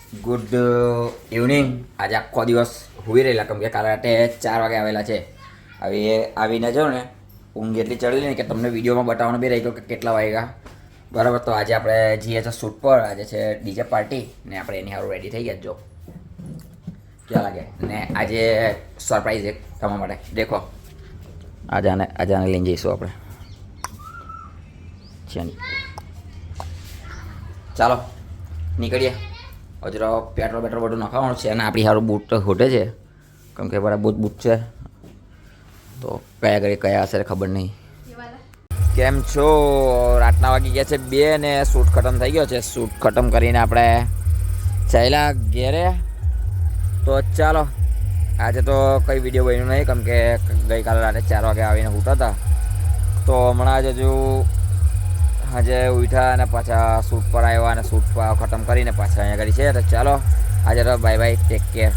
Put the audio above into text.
Good evening. આજે આખો દિવસ હુઈ રહેલા કેમ કે કાલે રાતે 4 વાગે આવેલા છે. હવે આવીને જો ને ઊંઘ એટલી ચડેલી ને કે તમને વિડીયોમાં બતાવવાનું બી રહી ગયું કે કેટલા વાગ્યા. બરાબર, તો આજે આપણે જઈએ છીએ શૂટ પર. આજે છે ડીજે પાર્ટી ને આપણે એની સારું રેડી થઈ ગયા. જો ક્યાં લાગે ને આજે સરપ્રાઈઝ એક તમારા માટે દેખો. આને લઈને જઈશું આપણે. ચાલો નીકળીએ. હજુ પેટ્રોલ બધું નખાવાનું છે અને આપણી સારું બૂટ હોટે છે કેમ કે બરાબર બૂટ છે. તો કયા ઘરે કયા હશે ખબર નહીં. કેમ છો? રાતના વાગી ગયા છે 2 ને શૂટ ખતમ થઈ ગયો છે. શૂટ ખતમ કરીને આપણે ચાલ્યા ઘેરે. તો ચાલો, આજે તો કંઈ વિડીયો બન્યું નહીં કેમ કે ગઈકાલે રાતે 4 વાગે આવીને ઉઠતા હતા. તો હમણાં જ હજુ આજે ઉઠ્યા અને પાછા શૂટ પર આવ્યા અને શૂટ ખતમ કરીને પાછા અહીંયા કરી છે. તો ચાલો આજે તો બાય બાય, ટેક કેર.